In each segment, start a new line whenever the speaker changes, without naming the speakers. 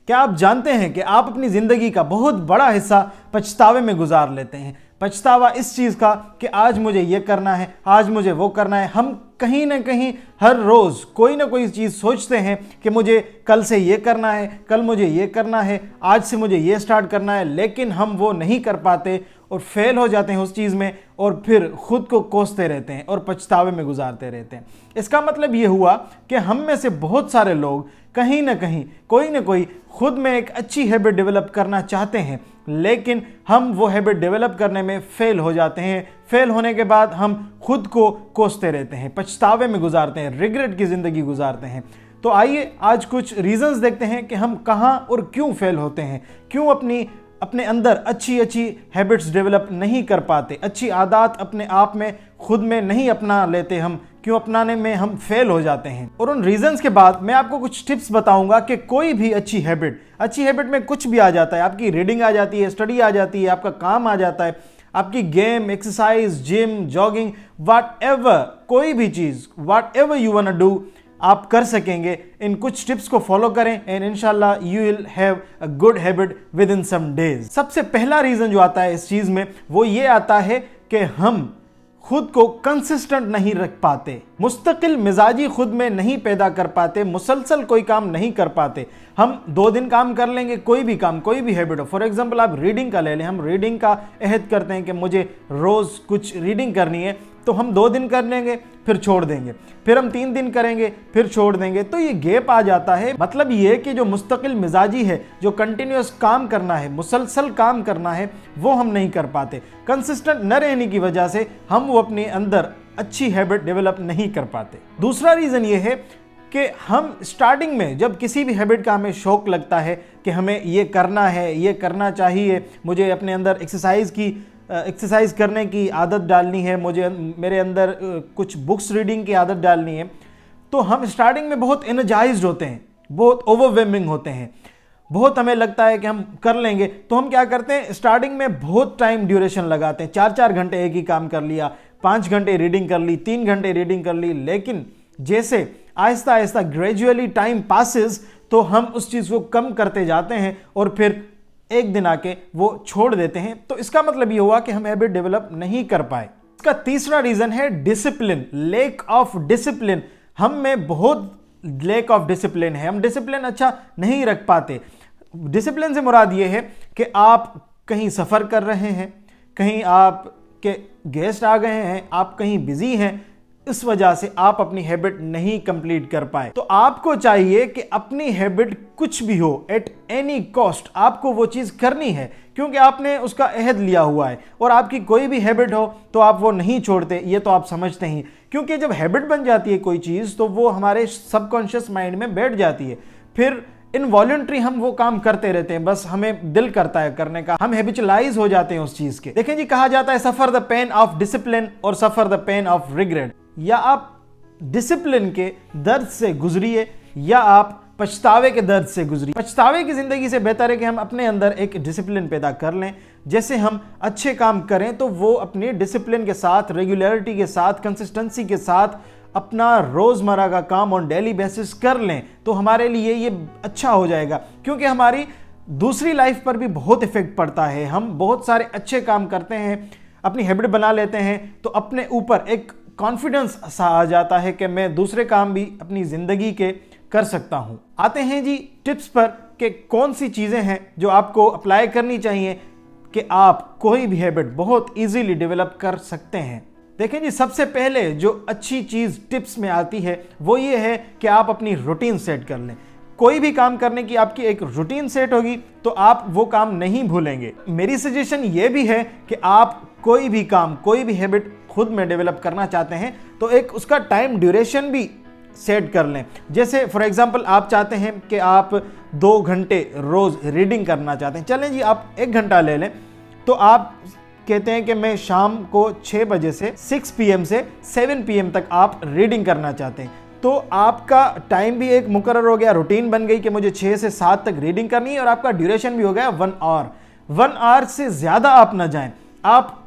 क्या आप जानते हैं कि आप अपनी ज़िंदगी का बहुत बड़ा हिस्सा पछतावे में गुजार लेते हैं। पछतावा इस चीज़ का कि आज मुझे ये करना है, आज मुझे वो करना है। हम कहीं ना कहीं हर रोज़ कोई ना कोई चीज़ सोचते हैं कि मुझे कल से ये करना है, कल मुझे ये करना है, आज से मुझे ये स्टार्ट करना है, लेकिन हम वो नहीं कर पाते और फेल हो जाते हैं उस चीज़ में और फिर खुद को कोसते रहते हैं और पछतावे में गुजारते रहते हैं। इसका मतलब ये हुआ कि हम में से बहुत सारे लोग कहीं ना कहीं कोई ना कोई खुद में एक अच्छी हैबिट डेवलप करना चाहते हैं, लेकिन हम वो हैबिट डेवलप करने में फेल हो जाते हैं। फेल होने के बाद हम खुद को कोसते रहते हैं, पछतावे में गुजारते हैं, रिग्रेट की ज़िंदगी गुजारते हैं। तो आइए आज कुछ रीजंस देखते हैं कि हम कहाँ और क्यों फेल होते हैं, क्यों अपने अंदर अच्छी हैबिट्स डेवलप नहीं कर पाते, अच्छी आदत अपने आप में खुद में नहीं अपना लेते, हम क्यों अपनाने में हम फेल हो जाते हैं। और उन रीजंस के बाद मैं आपको कुछ टिप्स बताऊंगा कि कोई भी अच्छी हैबिट में कुछ भी आ जाता है। आपकी रीडिंग आ जाती है, स्टडी आ जाती है, आपका काम आ जाता है, आपकी game, exercise, gym, jogging, whatever, कोई भी चीज़, whatever you want to do, आप कर सकेंगे। इन कुछ टिप्स को फॉलो करें एंड इंशाल्लाह you will have a good habit within some days. सबसे पहला रीज़न जो आता है इस चीज़ में वो ये आता है कि हम खुद को कंसिस्टेंट नहीं रख पाते, मुस्तकिल मिजाजी खुद में नहीं पैदा कर पाते, मुसलसल कोई काम नहीं कर पाते। हम 2 दिन काम कर लेंगे, कोई भी काम, कोई भी हैबिट हो। फॉर एग्जांपल आप रीडिंग का ले लें, हम रीडिंग का अहद करते हैं कि मुझे रोज़ कुछ रीडिंग करनी है, तो हम 2 दिन कर लेंगे फिर छोड़ देंगे, फिर हम 3 दिन करेंगे फिर छोड़ देंगे, तो ये गैप आ जाता है। मतलब ये कि जो मुस्तकिल मिजाजी है, जो कंटिन्यूस काम करना है, मुसलसल काम करना है, वो हम नहीं कर पाते। कंसिस्टेंट न रहने की वजह से हम वो अपने अंदर अच्छी हैबिट डेवलप नहीं कर पाते। दूसरा रीज़न ये है कि हम स्टार्टिंग में जब किसी भी हैबिट का हमें शौक लगता है कि हमें ये करना है, ये करना चाहिए, मुझे अपने अंदर एक्सरसाइज करने की आदत डालनी है, मुझे मेरे अंदर कुछ बुक्स रीडिंग की आदत डालनी है, तो हम स्टार्टिंग में बहुत एनर्जाइज्ड होते हैं, बहुत ओवरवेलमिंग होते हैं, बहुत हमें लगता है कि हम कर लेंगे। तो हम क्या करते हैं, स्टार्टिंग में बहुत टाइम ड्यूरेशन लगाते हैं, 4-4 घंटे एक ही काम कर लिया, 5 घंटे रीडिंग कर ली, 3 घंटे रीडिंग कर ली। लेकिन जैसे Aahista Aahista gradually time passes तो हम उस चीज़ को कम करते जाते हैं और फिर एक दिन आके वो छोड़ देते हैं। तो इसका मतलब ये हुआ कि हम हैबिट डेवलप नहीं कर पाए। इसका तीसरा रीज़न है डिसिप्लिन, लैक ऑफ डिसिप्लिन। हम में बहुत लैक ऑफ डिसिप्लिन है, हम डिसिप्लिन अच्छा नहीं रख पाते। डिसिप्लिन से मुराद ये है कि आप कहीं सफ़र कर रहे हैं, कहीं आपके गेस्ट आ गए हैं, आप कहीं बिजी हैं, इस वजह से आप अपनी हैबिट नहीं कंप्लीट कर पाए। तो आपको चाहिए कि अपनी हैबिट कुछ भी हो, एट एनी कॉस्ट आपको वो चीज़ करनी है, क्योंकि आपने उसका अहद लिया हुआ है। और आपकी कोई भी हैबिट हो तो आप वो नहीं छोड़ते, ये तो आप समझते ही। क्योंकि जब हैबिट बन जाती है कोई चीज़ तो वो हमारे सबकॉन्शियस माइंड में बैठ जाती है, फिर इनवॉलंटरी हम वो काम करते रहते हैं, बस हमें दिल करता है करने का, हम हैबिचुअलाइज हो जाते हैं उस चीज़ के। देखें जी, कहा जाता है सफ़र द पेन ऑफ डिसिप्लिन और सफ़र द पेन ऑफ रिग्रेट। या आप डिसिप्लिन के दर्द से गुजरिए या आप पछतावे के दर्द से गुजरिए। पछतावे की ज़िंदगी से बेहतर है कि हम अपने अंदर एक डिसिप्लिन पैदा कर लें। जैसे हम अच्छे काम करें तो वो अपने डिसिप्लिन के साथ, रेगुलरिटी के साथ, कंसिस्टेंसी के साथ अपना रोज़मर्रा का काम ऑन डेली बेसिस कर लें तो हमारे लिए ये अच्छा हो जाएगा। क्योंकि हमारी दूसरी लाइफ पर भी बहुत इफेक्ट पड़ता है। हम बहुत सारे अच्छे काम करते हैं, अपनी हैबिट बना लेते हैं, तो अपने ऊपर एक कॉन्फिडेंस सा आ जाता है कि मैं दूसरे काम भी अपनी ज़िंदगी के कर सकता हूँ। आते हैं जी टिप्स पर कि कौन सी चीज़ें हैं जो आपको अप्लाई करनी चाहिए कि आप कोई भी हैबिट बहुत इजीली डेवलप कर सकते हैं। देखें जी, सबसे पहले जो अच्छी चीज़ टिप्स में आती है वो ये है कि आप अपनी रूटीन सेट कर लें। कोई भी काम करने की आपकी एक रूटीन सेट होगी तो आप वो काम नहीं भूलेंगे। मेरी सजेशन ये भी है कि आप कोई भी काम, कोई भी हैबिट खुद में डेवलप करना चाहते हैं तो एक उसका टाइम ड्यूरेशन भी सेट कर लें। जैसे फॉर एग्जांपल आप चाहते हैं कि आप 2 घंटे रोज़ रीडिंग करना चाहते हैं, चलें जी आप 1 घंटा ले लें। तो आप कहते हैं कि मैं शाम को 6 बजे से 6 PM से 7 PM तक आप रीडिंग करना चाहते हैं, तो आपका टाइम भी एक मुकर्रर हो गया, रूटीन बन गई कि मुझे 6 से 7 तक रीडिंग करनी है और आपका ड्यूरेशन भी हो गया 1 आवर। 1 आवर से ज़्यादा आप ना जाएं। आप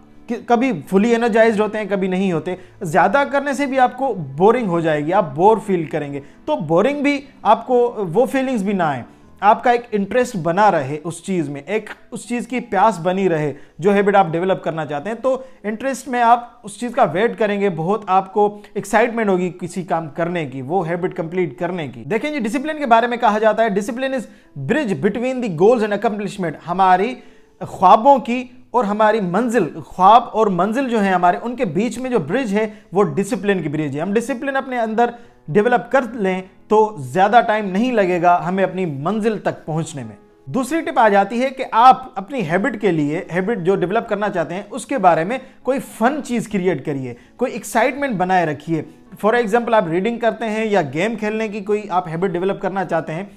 कभी फुली एनर्जाइज्ड होते हैं, कभी नहीं होते। ज़्यादा करने से भी आपको बोरिंग हो जाएगी, आप बोर फील करेंगे, तो बोरिंग भी आपको वो फीलिंग्स भी ना आए। आपका एक इंटरेस्ट बना रहे उस चीज़ में, एक उस चीज़ की प्यास बनी रहे जो हैबिट आप डेवलप करना चाहते हैं, तो इंटरेस्ट में आप उस चीज़ का वेट करेंगे, बहुत आपको एक्साइटमेंट होगी किसी काम करने की, वो हैबिट कंप्लीट करने की। देखें जी, डिसिप्लिन के बारे में कहा जाता है, discipline is bridge between the goals and accomplishment. हमारी ख्वाबों की और हमारी मंजिल, ख्वाब और मंजिल जो है हमारे, उनके बीच में जो ब्रिज है वो डिसिप्लिन की ब्रिज है। हम डिसिप्लिन अपने अंदर डेवलप कर लें तो ज़्यादा टाइम नहीं लगेगा हमें अपनी मंजिल तक पहुंचने में। दूसरी टिप आ जाती है कि आप अपनी हैबिट के लिए, हैबिट जो डेवलप करना चाहते हैं उसके बारे में कोई फन चीज़ क्रिएट करिए, कोई एक्साइटमेंट बनाए रखिए। फॉर एग्जाम्पल, आप रीडिंग करते हैं या गेम खेलने की कोई आप हैबिट डेवलप करना चाहते हैं,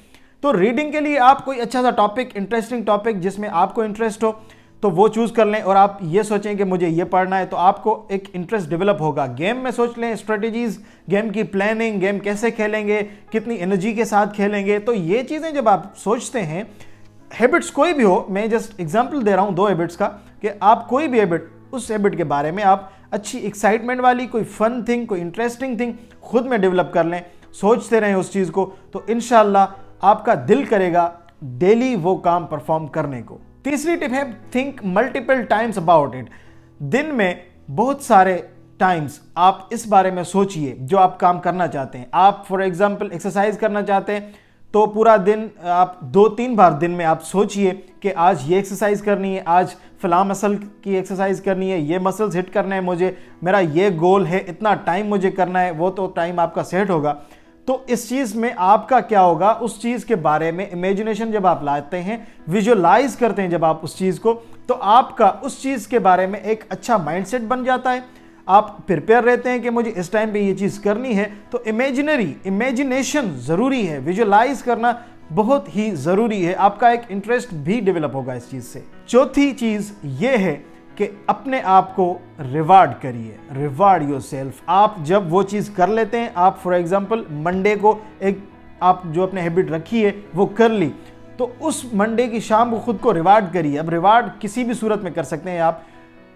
तो रीडिंग के लिए आप कोई अच्छा सा टॉपिक, इंटरेस्टिंग टॉपिक जिसमें आपको इंटरेस्ट हो तो वो चूज़ कर लें और आप ये सोचें कि मुझे ये पढ़ना है, तो आपको एक इंटरेस्ट डेवलप होगा। गेम में सोच लें स्ट्रेटजीज, गेम की प्लानिंग, गेम कैसे खेलेंगे, कितनी एनर्जी के साथ खेलेंगे। तो ये चीज़ें जब आप सोचते हैं, हैबिट्स कोई भी हो, मैं जस्ट एग्जांपल दे रहा हूँ 2 हैबिट्स का, कि आप कोई भी हैबिट, उस हैबिट के बारे में आप अच्छी एक्साइटमेंट वाली कोई फन थिंग, कोई इंटरेस्टिंग थिंग खुद में डेवलप कर लें, सोचते रहें उस चीज़ को, तो इंशाल्लाह आपका दिल करेगा डेली वो काम परफॉर्म करने को। तीसरी टिप है, think multiple times about it. दिन में बहुत सारे टाइम्स आप इस बारे में सोचिए जो आप काम करना चाहते हैं। आप फॉर एग्जांपल एक्सरसाइज करना चाहते हैं तो पूरा दिन आप 2-3 बार दिन में आप सोचिए कि आज ये एक्सरसाइज करनी है, आज फलां मसल की एक्सरसाइज करनी है, ये मसल्स हिट करना है मुझे, मेरा ये गोल है, इतना टाइम मुझे करना है, वो तो टाइम आपका सेट होगा। तो इस चीज़ में आपका क्या होगा, उस चीज़ के बारे में इमेजिनेशन जब आप लाते हैं, विजुअलाइज करते हैं जब आप उस चीज़ को, तो आपका उस चीज़ के बारे में एक अच्छा माइंडसेट बन जाता है। आप प्रिपेयर रहते हैं कि मुझे इस टाइम पे ये चीज़ करनी है। तो इमेजिनेशन ज़रूरी है, विजुअलाइज करना बहुत ही ज़रूरी है। आपका एक इंटरेस्ट भी डेवलप होगा इस चीज़ से। चौथी चीज़ ये है कि अपने आप को रिवार्ड करिए, रिवार्ड योरसेल्फ। आप जब वो चीज़ कर लेते हैं, आप फॉर एग्जांपल मंडे को एक आप जो अपने हैबिट रखी है वो कर ली, तो उस मंडे की शाम को खुद को रिवार्ड करिए। अब रिवार्ड किसी भी सूरत में कर सकते हैं आप।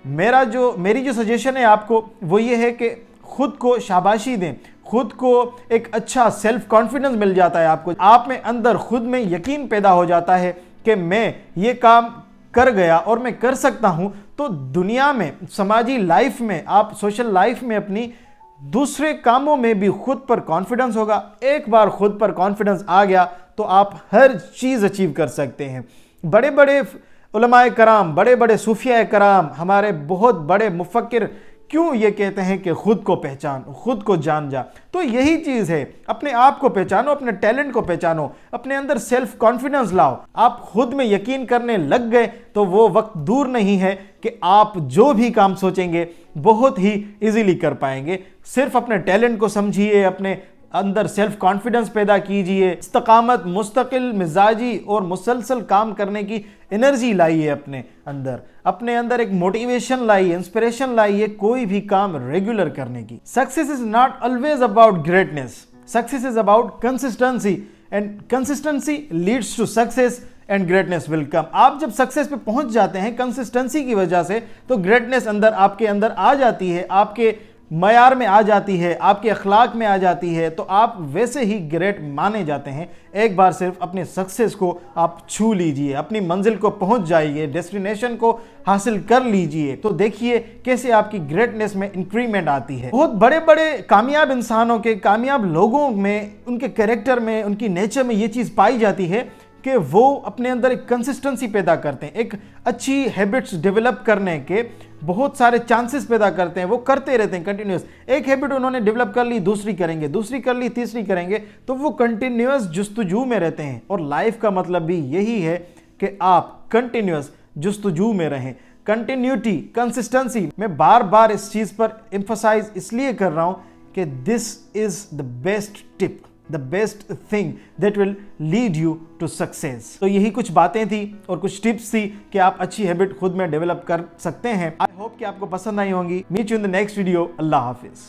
मेरी जो सजेशन है आपको वो ये है कि खुद को शाबाशी दें, खुद को एक अच्छा सेल्फ कॉन्फिडेंस मिल जाता है आपको, आप में अंदर खुद में यकीन पैदा हो जाता है कि मैं ये काम कर गया और मैं कर सकता हूं। तो दुनिया में, समाजी लाइफ में, आप सोशल लाइफ में, अपनी दूसरे कामों में भी खुद पर कॉन्फिडेंस होगा। एक बार खुद पर कॉन्फिडेंस आ गया तो आप हर चीज़ अचीव कर सकते हैं। बड़े बड़े उलमाए कराम, बड़े बड़े सूफिया कराम, हमारे बहुत बड़े मुफक्किर क्यों ये कहते हैं कि खुद को पहचान, खुद को जान जा। तो यही चीज़ है, अपने आप को पहचानो, अपने टैलेंट को पहचानो, अपने अंदर सेल्फ कॉन्फिडेंस लाओ। आप खुद में यकीन करने लग गए तो वो वक्त दूर नहीं है कि आप जो भी काम सोचेंगे बहुत ही इजीली कर पाएंगे। सिर्फ अपने टैलेंट को समझिए, अपने अंदर सेल्फ कॉन्फिडेंस पैदा कीजिए, इस्तकामत, मुस्तकिल मिजाजी और मुसलसल काम करने की एनर्जी लाइए अपने अंदर एक मोटिवेशन लाइए, इंस्पिरेशन लाइए कोई भी काम रेगुलर करने की। Success is not always about greatness, success is about consistency, and consistency leads to success and greatness will come. आप जब सक्सेस पे पहुंच जाते हैं कंसिस्टेंसी की वजह से, तो ग्रेटनेस आपके अंदर आ जाती है, आपके मयार में आ जाती है, आपके अखलाक में आ जाती है, तो आप वैसे ही ग्रेट माने जाते हैं। एक बार सिर्फ अपने सक्सेस को आप छू लीजिए, अपनी मंजिल को पहुंच जाइए, डेस्टिनेशन को हासिल कर लीजिए, तो देखिए कैसे आपकी ग्रेटनेस में इंक्रीमेंट आती है। बहुत बड़े बड़े कामयाब इंसानों के, कामयाब लोगों में, उनके कैरेक्टर में, उनकी नेचर में ये चीज़ पाई जाती है कि वो अपने अंदर एक कंसिस्टेंसी पैदा करते हैं, एक अच्छी हैबिट्स डेवलप करने के बहुत सारे चांसेस पैदा करते हैं। वो करते रहते हैं कंटिन्यूस। एक हैबिट उन्होंने डेवलप कर ली, दूसरी करेंगे, दूसरी कर ली, तीसरी करेंगे, तो वो कंटिन्यूस जुस्तजू में रहते हैं। और लाइफ का मतलब भी यही है कि आप कंटिन्यूस जुस्तजू में रहें। कंटिन्यूटी, कंसिस्टेंसी, मैं बार बार इस चीज़ पर एम्फसाइज इसलिए कर रहा हूँ कि this is the best tip, the best thing that will lead you to success. तो यही कुछ बातें थी और कुछ टिप्स थी कि आप अच्छी हैबिट खुद में डेवलप कर सकते हैं। आई होप कि आपको पसंद आई होंगी। Meet you in the next video. अल्लाह हाफिज।